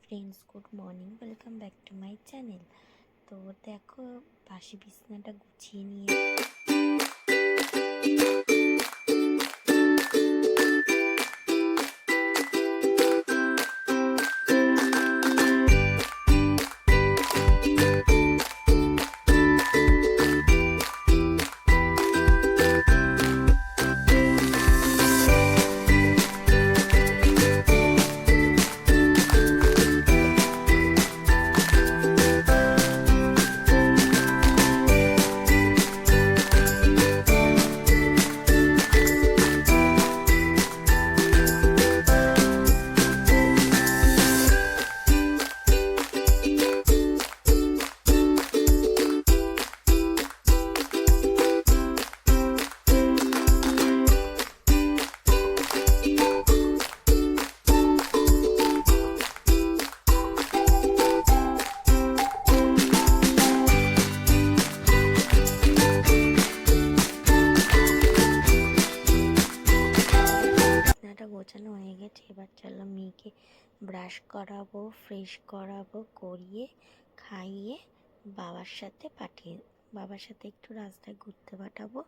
Friends, good morning, welcome back to my channel. তো দেখো, বাসি বিছানাটা গুছিয়ে নিয়ে বিছানাটা গোছানো হয়ে গেছে। এবার চলো মেয়েকে ব্রাশ করাবো, ফ্রেশ করাবো, করিয়ে খাইয়ে বাবার সাথে একটু রাস্তায় ঘুরতে পাঠাবো,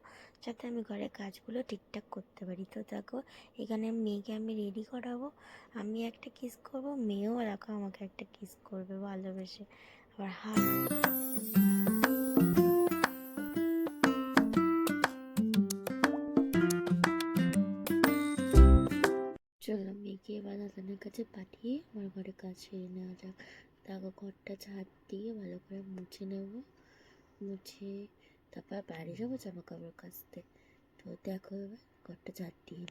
যাতে আমি ঘরের কাজগুলো ঠিকঠাক করতে পারি। তো দেখো, এখানে মেয়েকে আমি রেডি করাবো, আমি একটা কিস করবো, মেয়েও দেখো আমাকে একটা কিস করবে ভালোবেসে, আবার হাত। চলো মেয়েকে এবার দাদানের কাছে পাঠিয়ে আমার ঘরে কাজ সেরে নেওয়া যাক। দেখো, ঘরটা ঝাড় দিয়ে ভালো করে মুছে নেব, মুছে তারপর বাইরে যাবো জামা কাপড় কাচতে। তো দেখো, এবার ঘরটা ঝাড় দিয়ে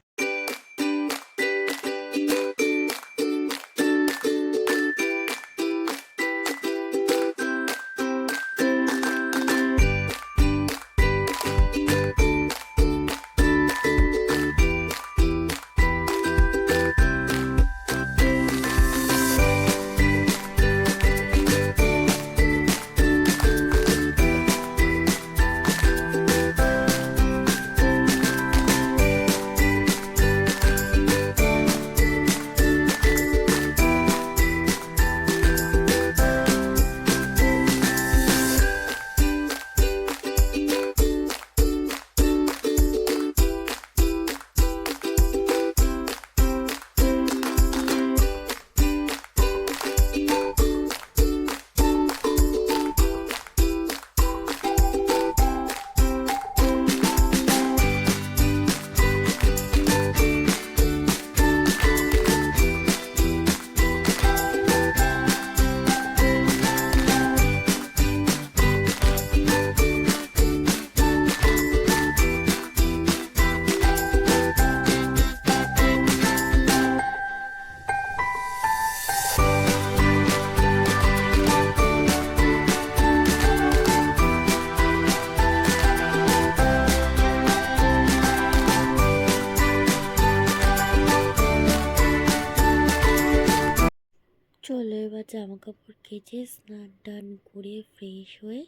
চলো এবার জামা কাপড় কেচে স্নান টান করে ফ্রেশ হয়ে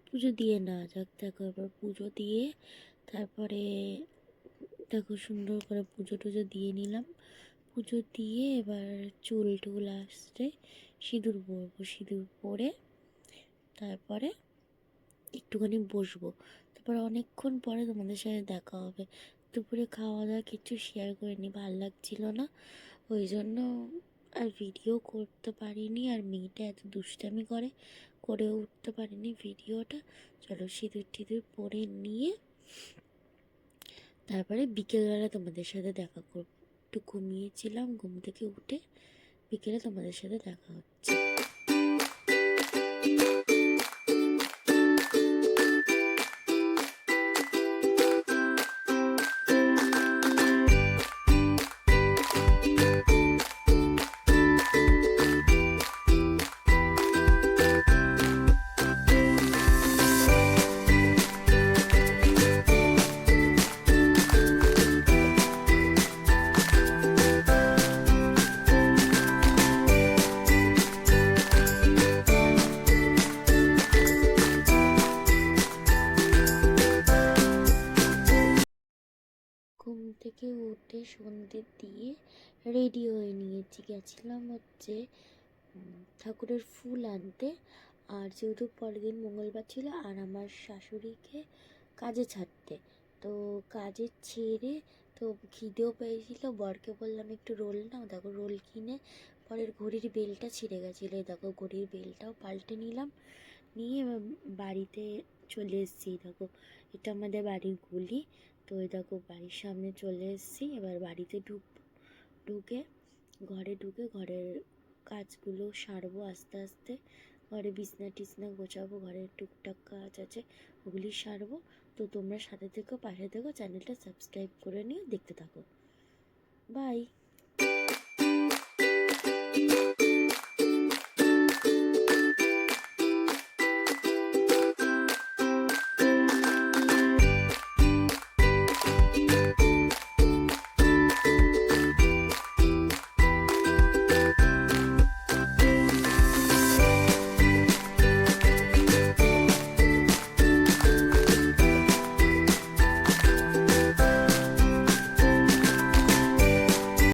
পুজো দিয়ে নেওয়া যাক। দেখো, এবার পুজো দিয়ে তারপরে দেখো সুন্দর করে পুজো টুজো দিয়ে নিলাম। পুজো দিয়ে এবার চুল টুল আসতে সিঁদুর পরবো, সিঁদুর পরে তারপরে একটুখানি বসবো। তারপরে অনেকক্ষণ পরে তোমাদের সাথে দেখা হবে। দুপুরে খাওয়া দাওয়া কিছু শেয়ার করিনি, ভাল লাগছিল না, ওই জন্য আর ভিডিও করতে পারিনি। আর মেয়েটা এত দুষ্টামি করে উঠতে পারিনি ভিডিওটা। চলো সিঁদুর টিঁদুর পরে নিয়ে তারপরে বিকেলবেলা তোমাদের সাথে দেখা করবো। একটু ঘুমিয়েছিলাম, ঘুম থেকে উঠে বিকেলে তোমাদের সাথে দেখা হচ্ছে। ঘুম থেকে উঠে সন্ধে দিয়ে রেডি হয়ে নিয়েছি, গেছিলাম হচ্ছে ঠাকুরের ফুল আনতে। আর যেহেতু পরের দিন মঙ্গলবার ছিল আর আমার শাশুড়িকে কাজে ছাড়তে, তো কাজে ছেড়ে তো খিদেও পেয়েছিল, বরকে বললাম একটু রোল নাও, দেখো রোল কিনে পরের ঘড়ির বেলটা ছিঁড়ে গেছিলো, দেখো ঘড়ির বেলটাও পাল্টে নিলাম, নিয়ে এবার বাড়িতে চলে এসেছি। দেখো এটা আমাদের বাড়ির গলি, তো এই দেখো বাড়ির সামনে চলে এসেছি। এবার বাড়িতে ঢুকে ঘরের কাজগুলো সারবো আস্তে আস্তে, ঘরে বিছনা টিছনা গোছাবো, ঘরের টুকটাক কাজ আছে ওগুলি সারবো। তো তোমরা সাথে থেকো, পাশে থেকো, চ্যানেলটা সাবস্ক্রাইব করে নিও, দেখতে থাকো। বাই।